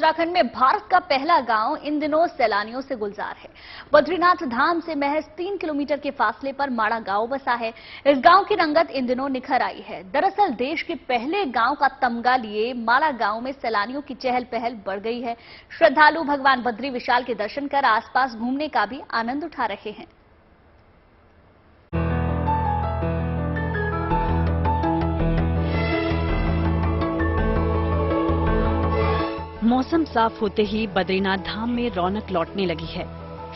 उत्तराखंड में भारत का पहला गांव इन दिनों सैलानियों से गुलजार है। बद्रीनाथ धाम से महज 3 किलोमीटर के फासले पर माड़ा गांव बसा है। इस गांव की रंगत इन दिनों निखर आई है। दरअसल देश के पहले गांव का तमगा लिए माड़ा गांव में सैलानियों की चहल पहल बढ़ गई है। श्रद्धालु भगवान बद्री विशाल के दर्शन कर आसपास घूमने का भी आनंद उठा रहे हैं। मौसम साफ होते ही बद्रीनाथ धाम में रौनक लौटने लगी है।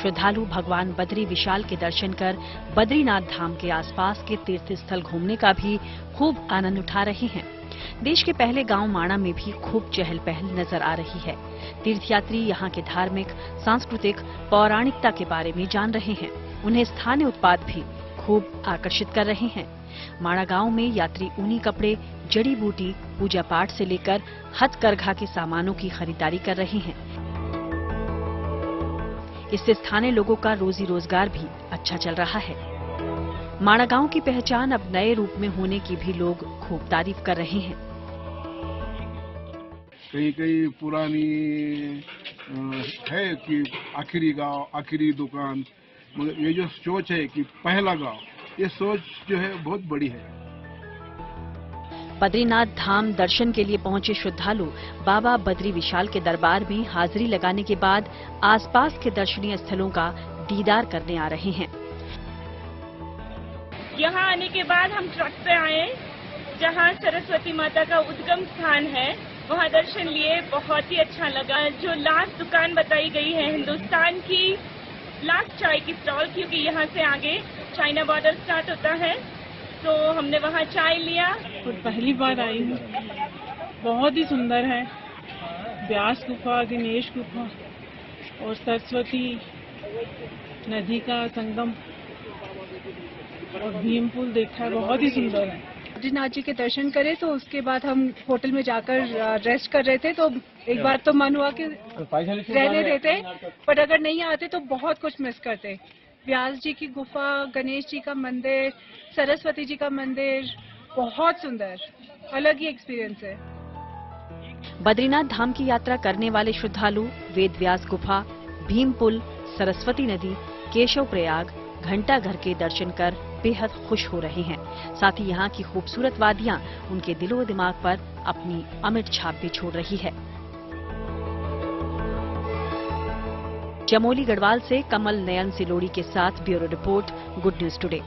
श्रद्धालु भगवान बद्री विशाल के दर्शन कर बद्रीनाथ धाम के आसपास के तीर्थ स्थल घूमने का भी खूब आनंद उठा रहे हैं। देश के पहले गांव माणा में भी खूब चहल पहल नजर आ रही है। तीर्थयात्री यहां के धार्मिक, सांस्कृतिक, पौराणिकता के बारे में जान रहे हैं। उन्हें स्थानीय उत्पाद भी खूब आकर्षित कर रहे हैं। माणा गांव में यात्री ऊनी कपड़े, जड़ी बूटी, पूजा पाठ से लेकर हथकरघा के सामानों की खरीदारी कर रहे हैं। इससे स्थानीय लोगों का रोजी रोजगार भी अच्छा चल रहा है। माणा गांव की पहचान अब नए रूप में होने की भी लोग खूब तारीफ कर रहे हैं। कई पुरानी है कि आखिरी गांव, आखिरी दुकान, मगर ये जो सोच है कि पहला गांव, ये सोच जो है बहुत बड़ी है। बद्रीनाथ धाम दर्शन के लिए पहुंचे श्रद्धालु बाबा बद्री विशाल के दरबार में हाजिरी लगाने के बाद आसपास के दर्शनीय स्थलों का दीदार करने आ रहे हैं। यहाँ आने के बाद हम ट्रक पे आए, जहाँ सरस्वती माता का उद्गम स्थान है, वहाँ दर्शन लिए। बहुत ही अच्छा लगा। जो लास्ट दुकान बताई गई है हिंदुस्तान की लास्ट चाय की स्टॉल, क्योंकि यहाँ से आगे चाइना बॉर्डर स्टार्ट होता है, तो हमने वहाँ चाय लिया। और पहली बार आई हूँ, बहुत ही सुंदर है। व्यास गुफा, गणेश गुफा और सरस्वती नदी का संगम और भीम पुल देखा है, बहुत ही सुंदर है। बद्रीनाथ जी के दर्शन करे तो उसके बाद हम होटल में जाकर रेस्ट कर रहे थे, तो एक बार तो मन हुआ कि रहने देते, पर अगर नहीं आते तो बहुत कुछ मिस करते। व्यास जी की गुफा, गणेश जी का मंदिर, सरस्वती जी का मंदिर, बहुत सुंदर, अलग ही एक्सपीरियंस है। बद्रीनाथ धाम की यात्रा करने वाले श्रद्धालु वेद व्यास गुफा, भीम पुल, सरस्वती नदी, केशव प्रयाग, घंटा घर के दर्शन कर बेहद खुश हो रहे हैं। साथ ही यहाँ की खूबसूरत वादियाँ उनके दिलो दिमाग पर अपनी अमिट छाप भी छोड़ रही है। चमोली गढ़वाल से कमल नयन सिलोड़ी के साथ bureau report, good news today.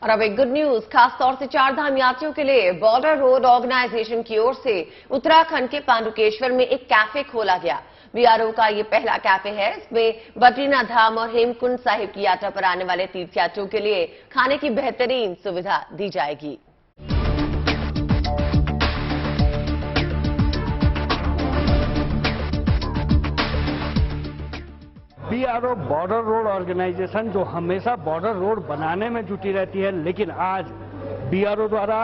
और अब एक गुड न्यूज, खास तौर से चारधाम यात्रियों के लिए बॉर्डर रोड ऑर्गेनाइजेशन की ओर से उत्तराखंड के पांडुकेश्वर में एक कैफे खोला गया। बीआरओ का ये पहला कैफे है। इसमें बद्रीनाथ धाम और हेमकुंड साहिब की यात्रा पर आने वाले तीर्थयात्रियों के लिए खाने की बेहतरीन सुविधा दी जाएगी। बीआरओ बॉर्डर रोड ऑर्गेनाइजेशन जो हमेशा बॉर्डर रोड बनाने में जुटी रहती है, लेकिन आज बीआरओ द्वारा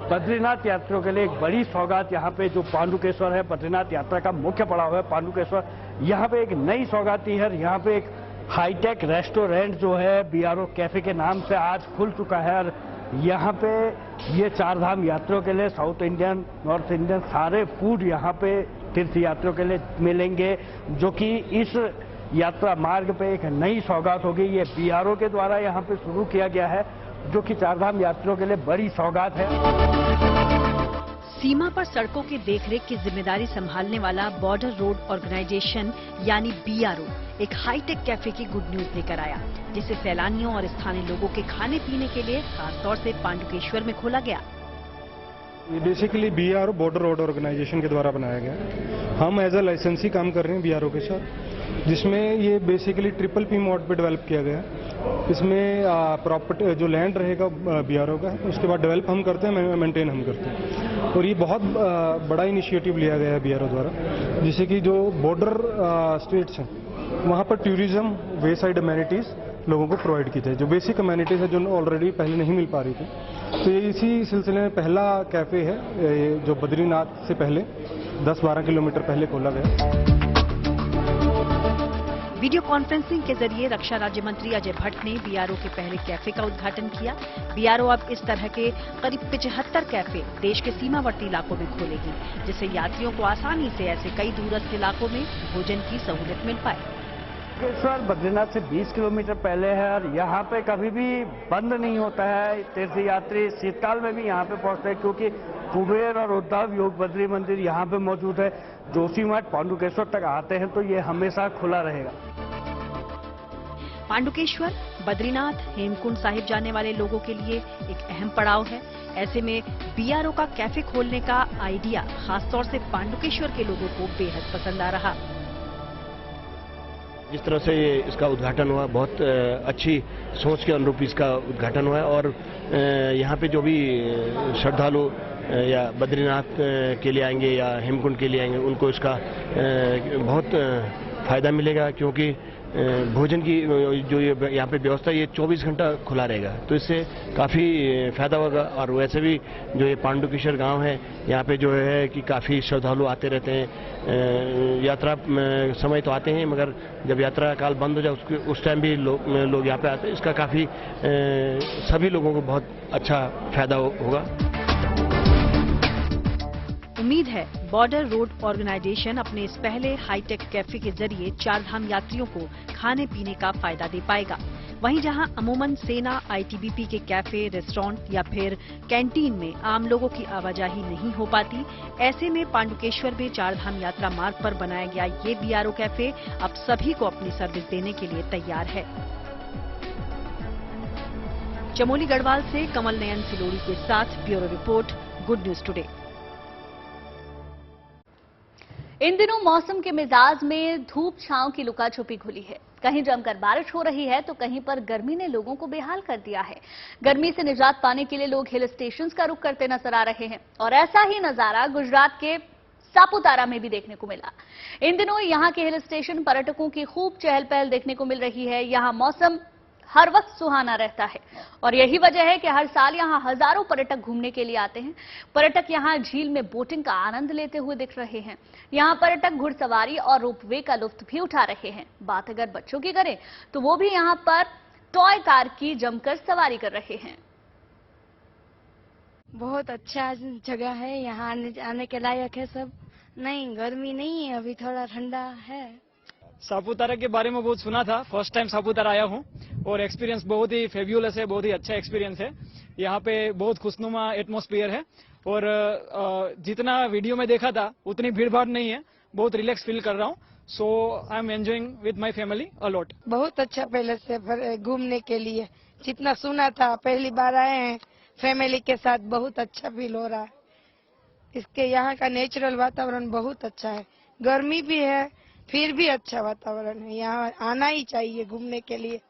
बद्रीनाथ यात्रियों के लिए एक बड़ी सौगात यहाँ पे जो पांडुकेश्वर है, बद्रीनाथ यात्रा का मुख्य पड़ाव है पांडुकेश्वर, यहाँ पे एक नई सौगात दी है। यहाँ पे एक हाईटेक रेस्टोरेंट जो है बीआरओ कैफे के नाम से आज खुल चुका है। और यहाँ पे ये चारधाम यात्रियों के लिए साउथ इंडियन, नॉर्थ इंडियन सारे फूड यहाँ पे तीर्थ यात्रियों के लिए मिलेंगे, जो कि इस यात्रा मार्ग पे एक नई सौगात होगी। ये बीआरओ के द्वारा यहाँ पे शुरू किया गया है, जो कि चारधाम यात्रियों के लिए बड़ी सौगात है। सीमा पर सड़कों की देखरेख की जिम्मेदारी संभालने वाला बॉर्डर रोड ऑर्गेनाइजेशन यानी बीआरओ एक हाईटेक कैफे की गुड न्यूज लेकर आया, जिसे सैलानियों और स्थानीय लोगों के खाने पीने के लिए खासतौर से पांडुकेश्वर में खोला गया। ये basically BRO border road organisation के द्वारा बनाया गया। हम एज अ लाइसेंसी काम कर रहे हैं बीआरओ के साथ, जिसमें ये बेसिकली ट्रिपल पी मोड पे डेवलप किया गया है। इसमें प्रॉपर्टी जो लैंड रहेगा बीआरओ का, उसके बाद डेवलप हम करते हैं, मेंटेन हम करते हैं। और ये बहुत बड़ा इनिशिएटिव लिया गया है बीआरओ द्वारा, जिससे कि जो बॉर्डर स्टेट्स हैं वहाँ पर टूरिज्म, वे साइड अमेनिटीज लोगों को प्रोवाइड की जाए, जो बेसिक अमेनिटीज है जो ऑलरेडी पहले नहीं मिल पा रही थी। तो ये इसी सिलसिले में पहला कैफे है जो बद्रीनाथ से पहले 10-12 किलोमीटर पहले खोला गया। वीडियो कॉन्फ्रेंसिंग के जरिए रक्षा राज्य मंत्री अजय भट्ट ने बीआरओ के पहले कैफे का उद्घाटन किया। बीआरओ अब इस तरह के करीब 75 कैफे देश के सीमावर्ती इलाकों में खोलेगी, जिससे यात्रियों को आसानी से ऐसे कई दूरस्थ इलाकों में भोजन की सहूलियत मिल पाए। बागेश्वर बद्रीनाथ से 20 किलोमीटर पहले है और यहाँ पे कभी भी बंद नहीं होता है। तीर्थयात्री शीतकाल में भी यहाँ पे पहुँचते हैं, क्योंकि कुबेर और उद्धव योग बद्री मंदिर यहाँ पे मौजूद है। जोशीमठ पांडुकेश्वर तक आते हैं तो ये हमेशा खुला रहेगा। पांडुकेश्वर बद्रीनाथ हेमकुंड साहिब जाने वाले लोगों के लिए एक अहम पड़ाव है। ऐसे में बीआरओ का कैफे खोलने का आइडिया खासतौर से पांडुकेश्वर के लोगों को बेहद पसंद आ रहा। जिस तरह से इसका उद्घाटन हुआ, बहुत अच्छी सोच के अनुरूप इसका उद्घाटन हुआ है और यहाँ पे जो भी श्रद्धालु या बद्रीनाथ के लिए आएंगे या हेमकुंड के लिए आएंगे, उनको इसका बहुत फायदा मिलेगा, क्योंकि भोजन की जो यहाँ पे व्यवस्था ये 24 घंटा खुला रहेगा, तो इससे काफ़ी फायदा होगा। और वैसे भी जो ये पांडुकेश्वर गांव है, यहाँ पे जो है कि काफ़ी श्रद्धालु आते रहते हैं। यात्रा समय तो आते हैं, मगर जब यात्रा काल बंद हो जाए उस टाइम भी लोग यहाँ पे आते हैं। इसका काफ़ी सभी लोगों को बहुत अच्छा फायदा होगा। उम्मीद है बॉर्डर रोड ऑर्गेनाइजेशन अपने इस पहले हाईटेक कैफे के जरिए चारधाम यात्रियों को खाने पीने का फायदा दे पाएगा। वहीं जहां अमूमन सेना आईटीबीपी के कैफे, रेस्टोरेंट या फिर कैंटीन में आम लोगों की आवाजाही नहीं हो पाती, ऐसे में पांडुकेश्वर में चारधाम यात्रा मार्ग पर बनाया गया ये बीआरओ कैफे अब सभी को अपनी सर्विस देने के लिए तैयार है। चमोली गढ़वाल से कमल नयन सिलोड़ी के साथ bureau report, good news today. इन दिनों मौसम के मिजाज में धूप छांव की लुका छुपी घुली है। कहीं जमकर बारिश हो रही है तो कहीं पर गर्मी ने लोगों को बेहाल कर दिया है। गर्मी से निजात पाने के लिए लोग हिल स्टेशंस का रुख करते नजर आ रहे हैं और ऐसा ही नजारा गुजरात के सापुतारा में भी देखने को मिला। इन दिनों यहां के हिल स्टेशन पर्यटकों की खूब चहल पहल देखने को मिल रही है। यहां मौसम हर वक्त सुहाना रहता है और यही वजह है कि हर साल यहां हजारों पर्यटक घूमने के लिए आते हैं। पर्यटक यहां झील में बोटिंग का आनंद लेते हुए दिख रहे हैं। यहां पर्यटक घुड़सवारी और रोपवे का लुत्फ भी उठा रहे हैं। बात अगर बच्चों की करें तो वो भी यहां पर टॉय कार की जमकर सवारी कर रहे हैं। बहुत अच्छा जगह है, यहाँ आने के लायक है सब। नहीं, गर्मी नहीं है, अभी थोड़ा ठंडा है। सापुतारा के बारे में बहुत सुना था, फर्स्ट टाइम सापुतारा आया हूँ और एक्सपीरियंस बहुत ही फेब्यूलस है, बहुत ही अच्छा एक्सपीरियंस है। यहाँ पे बहुत खुशनुमा एटमॉस्फेयर है और जितना वीडियो में देखा था उतनी भीड़ भाड़ नहीं है, बहुत रिलैक्स फील कर रहा हूँ। So I am enjoying with my family a lot. बहुत अच्छा पैलेस है घूमने के लिए, जितना सुना था पहली बार आए हैं फैमिली के साथ, बहुत अच्छा फील हो रहा है। इसके यहाँ का नेचुरल वातावरण बहुत अच्छा है, गर्मी भी है फिर भी अच्छा वातावरण है, यहाँ आना ही चाहिए घूमने के लिए।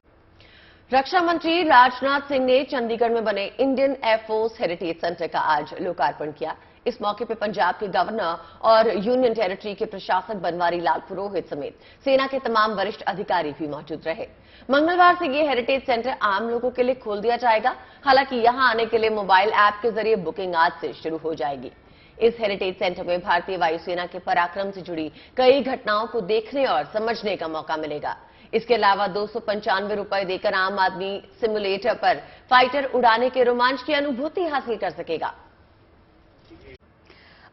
रक्षा मंत्री राजनाथ सिंह ने चंडीगढ़ में बने इंडियन एयरफोर्स हेरिटेज सेंटर का आज लोकार्पण किया। इस मौके पर पंजाब के गवर्नर और यूनियन टेरिटरी के प्रशासक बनवारी लाल पुरोहित समेत सेना के तमाम वरिष्ठ अधिकारी भी मौजूद रहे। मंगलवार से ये हेरिटेज सेंटर आम लोगों के लिए खोल दिया जाएगा। हालांकि यहां आने के लिए मोबाइल ऐप के जरिए बुकिंग आज से शुरू हो जाएगी। इस हेरिटेज सेंटर में भारतीय वायुसेना के पराक्रम से जुड़ी कई घटनाओं को देखने और समझने का मौका मिलेगा। इसके अलावा 295 रुपए देकर आम आदमी सिमुलेटर पर फाइटर उड़ाने के रोमांच की अनुभूति हासिल कर सकेगा।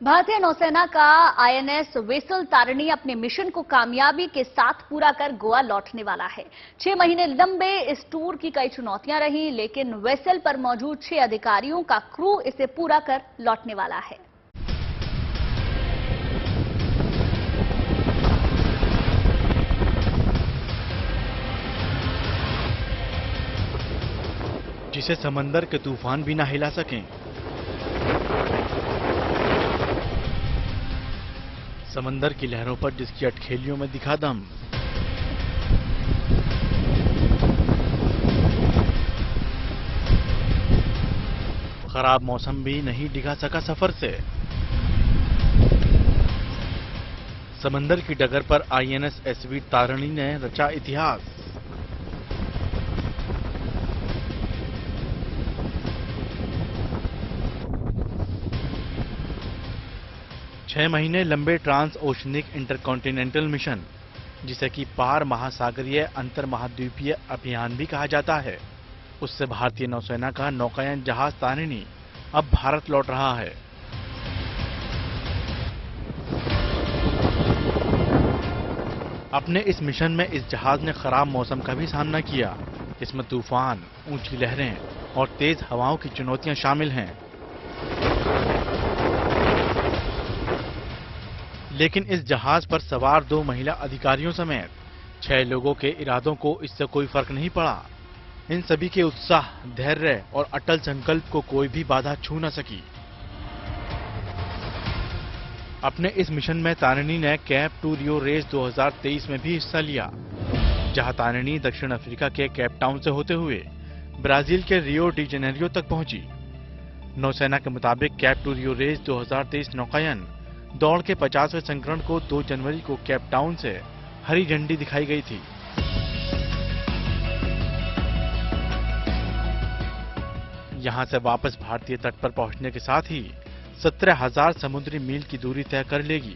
भारतीय नौसेना का आईएनएस वेसल तारिणी अपने मिशन को कामयाबी के साथ पूरा कर गोवा लौटने वाला है। 6 महीने लंबे इस टूर की कई चुनौतियां रही, लेकिन वेसल पर मौजूद 6 अधिकारियों का क्रू इसे पूरा कर लौटने वाला है। जिसे समंदर के तूफान भी ना हिला सकें। समंदर की लहरों पर जिसकी अटखेलियों में दिखा दम। खराब मौसम भी नहीं डिगा सका सफर से। समंदर की डगर पर आईएनएस एसवी तारिणी ने रचा इतिहास। छह महीने लंबे ट्रांस ओशनिक इंटरकॉन्टिनेंटल मिशन जिसे कि पार महासागरीय अंतर महाद्वीपीय अभियान भी कहा जाता है, उससे भारतीय नौसेना का नौकायन जहाज तारिणी अब भारत लौट रहा है। अपने इस मिशन में इस जहाज ने खराब मौसम का भी सामना किया, जिसमें तूफान, ऊंची लहरें और तेज हवाओं की चुनौतियां शामिल हैं। लेकिन इस जहाज पर सवार 2 महिला अधिकारियों समेत 6 लोगों के इरादों को इससे कोई फर्क नहीं पड़ा। इन सभी के उत्साह, धैर्य और अटल संकल्प को कोई भी बाधा छू न सकी। अपने इस मिशन में तारिणी ने कैप टू रियो रेस 2023 में भी हिस्सा लिया, जहां तारिणी दक्षिण अफ्रीका के केप टाउन से होते हुए ब्राजील के रियो डी जेनेरियो तक पहुंची। नौसेना के मुताबिक कैप टू रियो रेस 2023 नौकायन दौड़ के 50वें संस्करण को 2 जनवरी को केप टाउन से हरी झंडी दिखाई गई थी। यहां से वापस भारतीय तट पर पहुंचने के साथ ही 17,000 समुद्री मील की दूरी तय कर लेगी।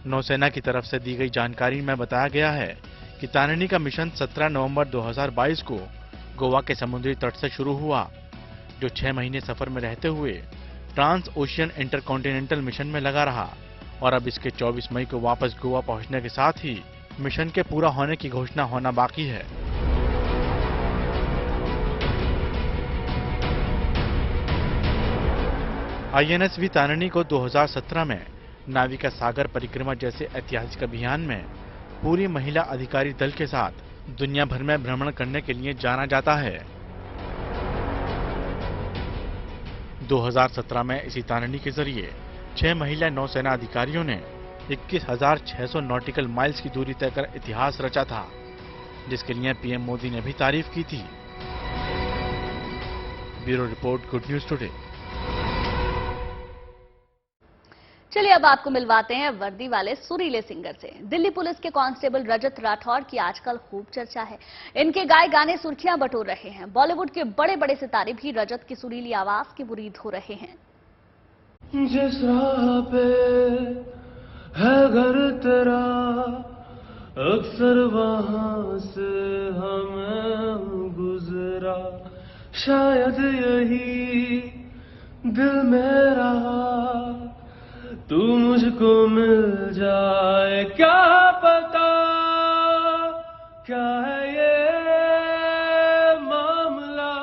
नौसेना की तरफ से दी गई जानकारी में बताया गया है कि तारिणी का मिशन 17 नवंबर 2022 को गोवा के समुद्री तट से शुरू हुआ, जो 6 महीने सफर में रहते हुए ट्रांस ओशियन इंटरकॉन्टिनेंटल मिशन में लगा रहा और अब इसके 24 मई को वापस गोवा पहुंचने के साथ ही मिशन के पूरा होने की घोषणा होना बाकी है। INSV तारिणी को 2017 में नाविका सागर परिक्रमा जैसे ऐतिहासिक अभियान में पूरी महिला अधिकारी दल के साथ दुनिया भर में भ्रमण करने के लिए जाना जाता है। 2017 में इसी तारिणी के जरिए 6 महिला नौसेना अधिकारियों ने 21,600 नॉटिकल माइल्स की दूरी तय कर इतिहास रचा था, जिसके लिए PM मोदी ने भी तारीफ की थी। Bureau report, good news today. चलिए अब आपको मिलवाते हैं वर्दी वाले सुरीले सिंगर से। दिल्ली पुलिस के कांस्टेबल रजत राठौर की आजकल खूब चर्चा है। इनके गाए गाने सुर्खियां बटोर रहे हैं। बॉलीवुड के बड़े बड़े सितारे भी रजत की सुरीली आवाज के मुरीद हो रहे हैं। जिस राह पे है घर तेरा, अक्सर वहां से हमें गुजरा, शायद यही दिल मेरा, तू मुझको मिल जाए, क्या पता क्या है ये मामला,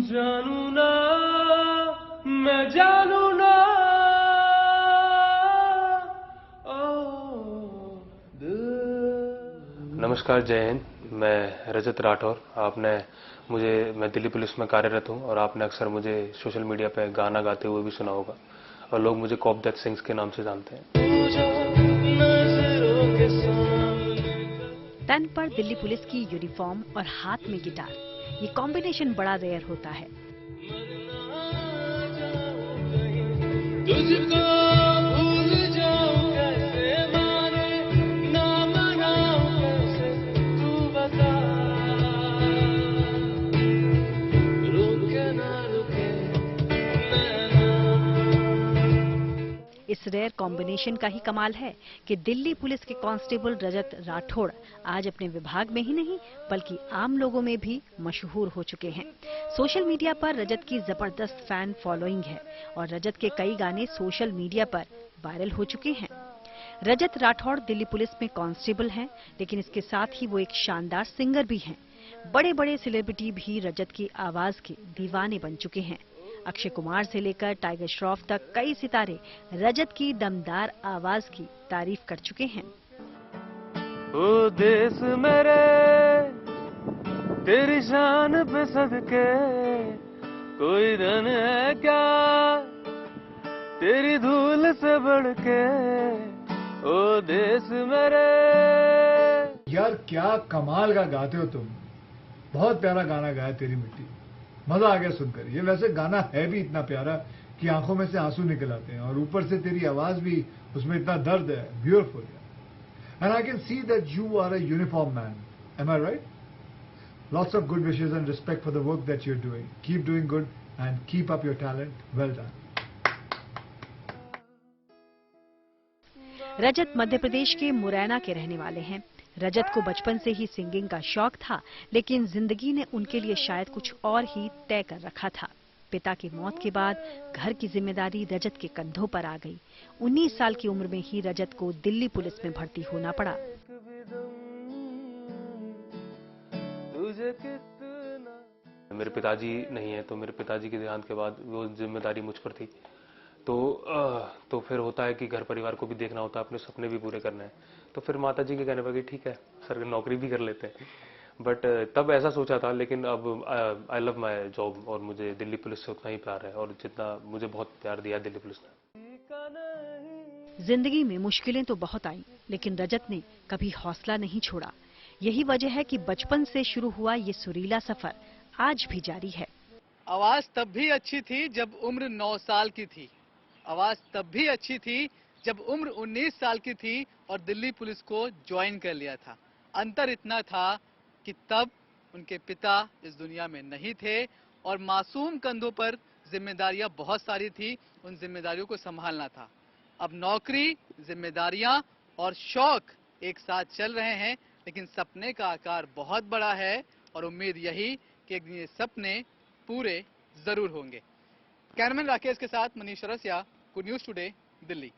जानू ना मैं जानू ना, नमस्कार, जय हिंद। मैं रजत राठौर। मैं दिल्ली पुलिस में कार्यरत हूं और आपने अक्सर मुझे सोशल मीडिया पे गाना गाते हुए भी सुना होगा और लोग मुझे कॉप दैट सिंग्स के नाम से जानते हैं। तन पर दिल्ली पुलिस की यूनिफॉर्म और हाथ में गिटार, ये कॉम्बिनेशन बड़ा रेयर होता है। तुझको भूल जाऊं कैसे, माने ना मनाऊं कैसे, तू बता, रुके ना रुके इस रेयर कॉम्बिनेशन का ही कमाल है कि दिल्ली पुलिस के कांस्टेबल रजत राठौड़ आज अपने विभाग में ही नहीं बल्कि आम लोगों में भी मशहूर हो चुके हैं। सोशल मीडिया पर रजत की जबरदस्त फैन फॉलोइंग है और रजत के कई गाने सोशल मीडिया पर वायरल हो चुके हैं। रजत राठौड़ दिल्ली पुलिस में कांस्टेबल हैं, लेकिन इसके साथ ही वो एक शानदार सिंगर भी हैं। बड़े बड़े सेलिब्रिटी भी रजत की आवाज के दीवाने बन चुके हैं। अक्षय कुमार से लेकर टाइगर श्रॉफ तक कई सितारे रजत की दमदार आवाज की तारीफ कर चुके हैं। ओ देश मेरे तेरी शान पे सदके, कोई धन है क्या तेरी धूल से बढ़ के, ओ देश मेरे। यार क्या कमाल का गाते हो तुम, बहुत प्यारा गाना गाया तेरी मिट्टी, मजा आ गया सुनकर। ये वैसे गाना है भी इतना प्यारा कि आंखों में से आंसू निकल आते हैं और ऊपर से तेरी आवाज भी, उसमें इतना दर्द है, beautiful. And I can see that you are a uniform man, am I right? Lots of good wishes and respect for the work that you are doing. Keep doing good and keep up your talent. Well done. Rajat Madhya Pradesh के मुरैना के रहने वाले हैं। रजत को बचपन से ही singing का शौक था, लेकिन जिंदगी ने उनके लिए शायद कुछ और ही तय कर रखा था। पिता की मौत के बाद घर की जिम्मेदारी रजत के कंधों पर आ गई। 19 साल की उम्र में ही रजत को दिल्ली पुलिस में भर्ती होना पड़ा। मेरे पिताजी नहीं है, तो मेरे पिताजी के देहांत के बाद वो जिम्मेदारी मुझ पर थी। तो फिर होता है कि घर परिवार को भी देखना होता है, अपने सपने भी पूरे करने हैं। तो फिर माताजी के कहने पर कि ठीक है सर, नौकरी भी कर लेते हैं। बट तब ऐसा सोचा था, लेकिन अब आई लव माय जॉब और मुझे दिल्ली पुलिस से उतना ही प्यार है, और जितना मुझे बहुत प्यार दिया दिल्ली पुलिस ने। जिंदगी में मुश्किलें तो बहुत आई, लेकिन रजत ने कभी हौसला नहीं छोड़ा। यही वजह है कि बचपन से शुरू हुआ ये सुरीला सफर आज भी जारी है। आवाज तब भी अच्छी थी जब उम्र 9 साल की थी। आवाज तब भी अच्छी थी जब उम्र 19 साल की थी और दिल्ली पुलिस को ज्वाइन कर लिया था। अंतर इतना था कि तब उनके पिता इस दुनिया में नहीं थे और मासूम कंधों पर जिम्मेदारियां बहुत सारी थी, उन जिम्मेदारियों को संभालना था। अब नौकरी, जिम्मेदारियां और शौक एक साथ चल रहे हैं, लेकिन सपने का आकार बहुत बड़ा है और उम्मीद यही कि ये सपने पूरे जरूर होंगे। कैमरामैन राकेश के साथ मनीष रसिया, गुड न्यूज टुडे, दिल्ली।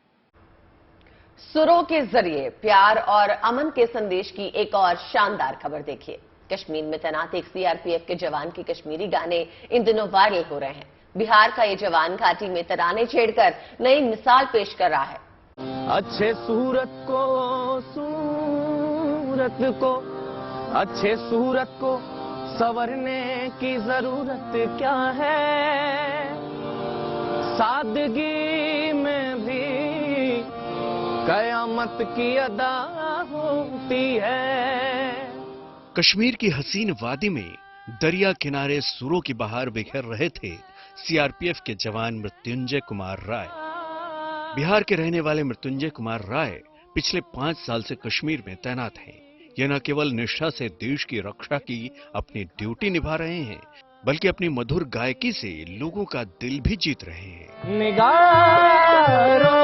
सुरों के जरिए प्यार और अमन के संदेश की एक और शानदार खबर देखिए। कश्मीर में तैनात एक सीआरपीएफ के जवान के कश्मीरी गाने इन दिनों वायरल हो रहे हैं। बिहार का ये जवान घाटी में तराने छेड़कर नई मिसाल पेश कर रहा है। अच्छे सूरत को संवरने की जरूरत क्या है, सादगी में भी कयामत की अदा होती है। कश्मीर की हसीन वादी में दरिया किनारे सुरों की बहार बिखेर रहे थे सीआरपीएफ के जवान मृत्युंजय कुमार राय। बिहार के रहने वाले मृत्युंजय कुमार राय पिछले 5 साल से कश्मीर में तैनात हैं। ये न केवल निष्ठा से देश की रक्षा की अपनी ड्यूटी निभा रहे हैं, बल्कि अपनी मधुर गायकी से लोगों का दिल भी जीत रहे हैं। निगारो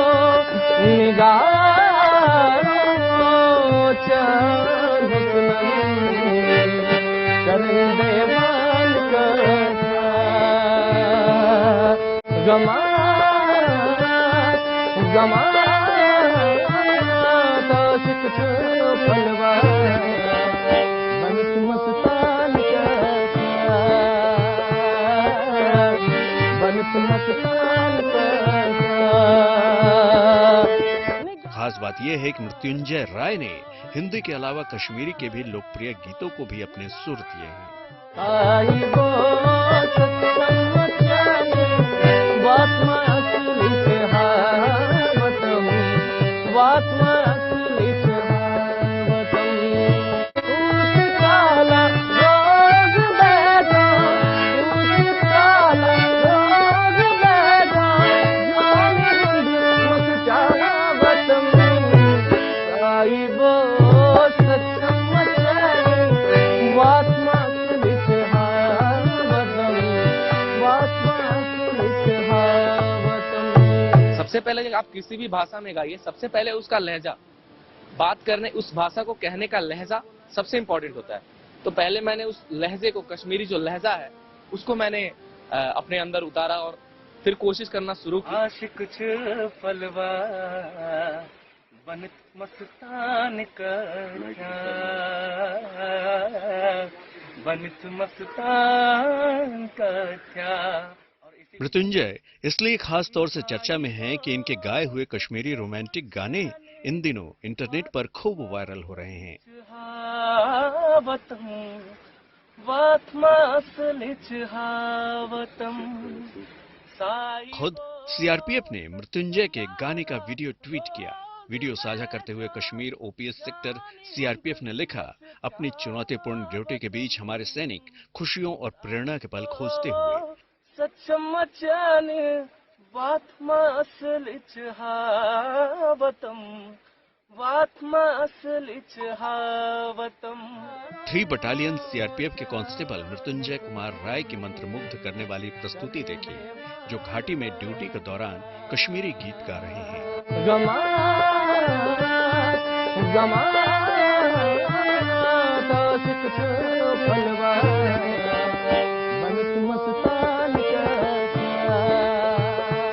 खास बात यह है कि मृत्युंजय राय ने हिंदी के अलावा कश्मीरी के भी लोकप्रिय गीतों को भी अपने सुर दिए हैं। सबसे पहले आप किसी भी भाषा में गाइए, सबसे पहले उसका लहजा, बात करने, उस भाषा को कहने का लहजा सबसे इम्पोर्टेंट होता है। तो पहले मैंने उस लहजे को, कश्मीरी जो लहजा है, उसको मैंने अपने अंदर उतारा और फिर कोशिश करना शुरू की। आशिक फलवा बनत मस्तान का बनत मस्तान का। मृत्युंजय इसलिए खास तौर से चर्चा में हैं कि इनके गाए हुए कश्मीरी रोमांटिक गाने इन दिनों इंटरनेट पर खूब वायरल हो रहे हैं। खुद सीआरपीएफ ने मृत्युंजय के गाने का वीडियो ट्वीट किया। वीडियो साझा करते हुए कश्मीर ओपीएस सेक्टर सीआरपीएफ ने लिखा, अपनी चुनौतीपूर्ण ड्यूटी के बीच हमारे सैनिक खुशियों और प्रेरणा के पल खोजते हुए थ्री बटालियन सीआरपीएफ के कांस्टेबल मृत्युंजय कुमार राय की मंत्रमुग्ध करने वाली प्रस्तुति देखिए, जो घाटी में ड्यूटी के दौरान कश्मीरी गीत गा रहे हैं।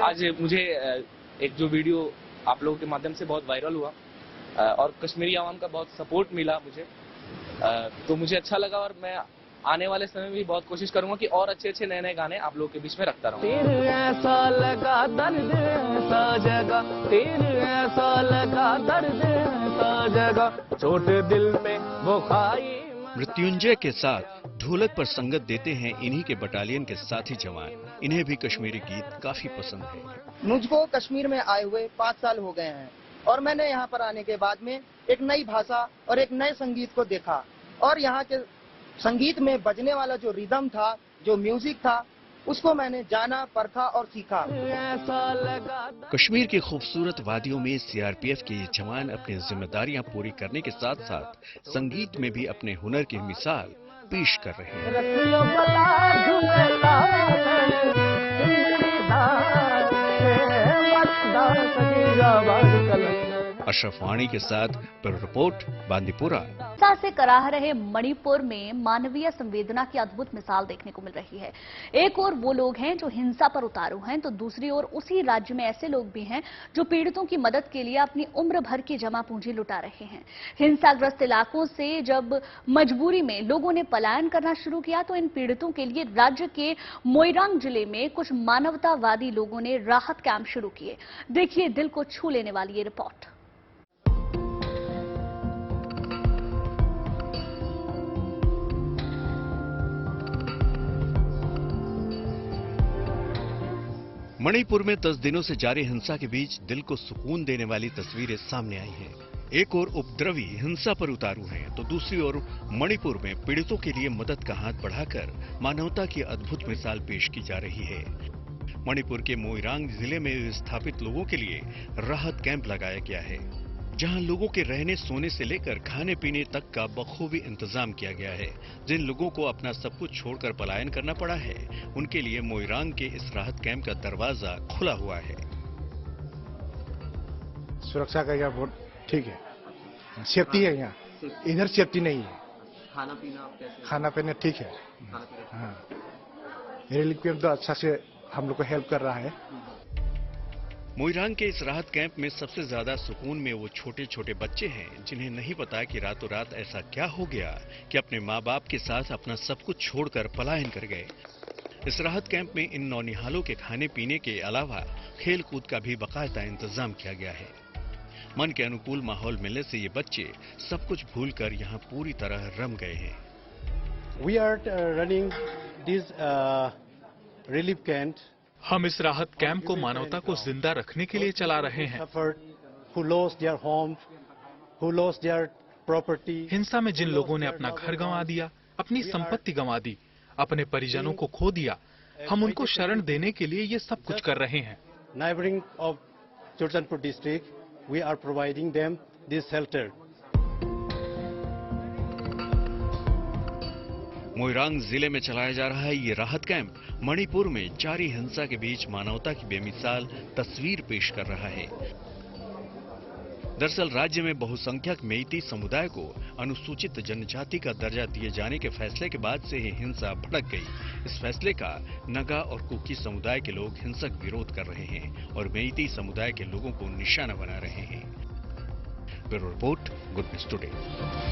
आज मुझे एक जो वीडियो आप लोगों के माध्यम से बहुत वायरल हुआ और कश्मीरी आवाम का बहुत सपोर्ट मिला मुझे, तो मुझे अच्छा लगा और मैं आने वाले समय में भी बहुत कोशिश करूंगा कि और अच्छे नए नए गाने आप लोगों के बीच में रखता रहूं। तीर ऐसा लगा दर्द ऐसा जगह, तीर ऐसा लगा दर्द ऐसा जगह, छोटे दिल में वो खाई। मृत्युंजय के साथ ढोलक पर संगत देते हैं इन्हीं के बटालियन के साथी जवान। इन्हें भी कश्मीरी गीत काफी पसंद है। मुझको कश्मीर में आए हुए 5 साल हो गए हैं और मैंने यहाँ पर आने के बाद में एक नई भाषा और एक नए संगीत को देखा और यहाँ के संगीत में बजने वाला जो रिदम था, जो म्यूजिक था, उसको मैंने जाना, परखा और सीखा। कश्मीर की खूबसूरत वादियों में सीआरपीएफ के ये जवान अपनी जिम्मेदारियां पूरी करने के साथ साथ संगीत में भी अपने हुनर की मिसाल पेश कर रहे हैं। अशरफ वाणी के साथ रिपोर्ट बांदीपुरा। हिंसा से कराह रहे मणिपुर में मानवीय संवेदना की अद्भुत मिसाल देखने को मिल रही है। एक ओर वो लोग हैं जो हिंसा पर उतारू हैं, तो दूसरी ओर उसी राज्य में ऐसे लोग भी हैं जो पीड़ितों की मदद के लिए अपनी उम्र भर की जमा पूंजी लुटा रहे हैं। हिंसाग्रस्त इलाकों से जब मजबूरी में लोगों ने पलायन करना शुरू किया तो इन पीड़ितों के लिए राज्य के मोइरांग जिले में कुछ मानवतावादी लोगों ने राहत कैंप शुरू किए। देखिए दिल को छू लेने वाली ये रिपोर्ट। मणिपुर में 10 दिनों से जारी हिंसा के बीच दिल को सुकून देने वाली तस्वीरें सामने आई हैं। एक ओर उपद्रवी हिंसा पर उतारू हैं, तो दूसरी ओर मणिपुर में पीड़ितों के लिए मदद का हाथ बढ़ाकर मानवता की अद्भुत मिसाल पेश की जा रही है। मणिपुर के मोइरांग जिले में विस्थापित लोगों के लिए राहत कैंप लगाया गया है, जहां लोगों के रहने सोने से लेकर खाने पीने तक का बखूबी इंतजाम किया गया है। जिन लोगों को अपना सब कुछ छोड़कर पलायन करना पड़ा है, उनके लिए मोइरांग के इस राहत कैंप का दरवाजा खुला हुआ है। सुरक्षा का यहाँ बहुत ठीक है, सेफ्टी है यहाँ, इधर सेफ्टी नहीं है। खाना पीना आप कैसे? खाना पीना ठीक है। हाँ, रिलीफ कैंप तो अच्छा से हम लोग को हेल्प कर रहा है। मोइरांग के इस राहत कैंप में सबसे ज्यादा सुकून में वो छोटे छोटे बच्चे हैं जिन्हें नहीं पता कि रातों रात ऐसा क्या हो गया कि अपने माँ बाप के साथ अपना सब कुछ छोड़कर पलायन कर गए। इस राहत कैंप में इन नौनिहालों के खाने पीने के अलावा खेल कूद का भी बाकायदा इंतजाम किया गया है। मन के अनुकूल माहौल मिलने से ये बच्चे सब कुछ भूलकर यहाँ पूरी तरह रम गए हैं। We are running this relief camp. हम इस राहत कैंप को मानवता को जिंदा रखने के लिए चला रहे हैं। हिंसा में जिन लोगों ने अपना घर गंवा दिया, अपनी संपत्ति गंवा दी, अपने परिजनों को खो दिया, हम उनको शरण देने के लिए ये सब कुछ कर रहे हैं। Neighboring of Churchandpur district, we are providing them this shelter. Moirang जिले में चलाया जा रहा है ये राहत कैंप मणिपुर में जारी हिंसा के बीच मानवता की बेमिसाल तस्वीर पेश कर रहा है। दरअसल राज्य में बहुसंख्यक मेइती समुदाय को अनुसूचित जनजाति का दर्जा दिए जाने के फैसले के बाद से ही हिंसा भड़क गई। इस फैसले का नगा और कुकी समुदाय के लोग हिंसक विरोध कर रहे हैं और मेइती समुदाय के लोगों को निशाना बना रहे हैं। Bureau report, good news today.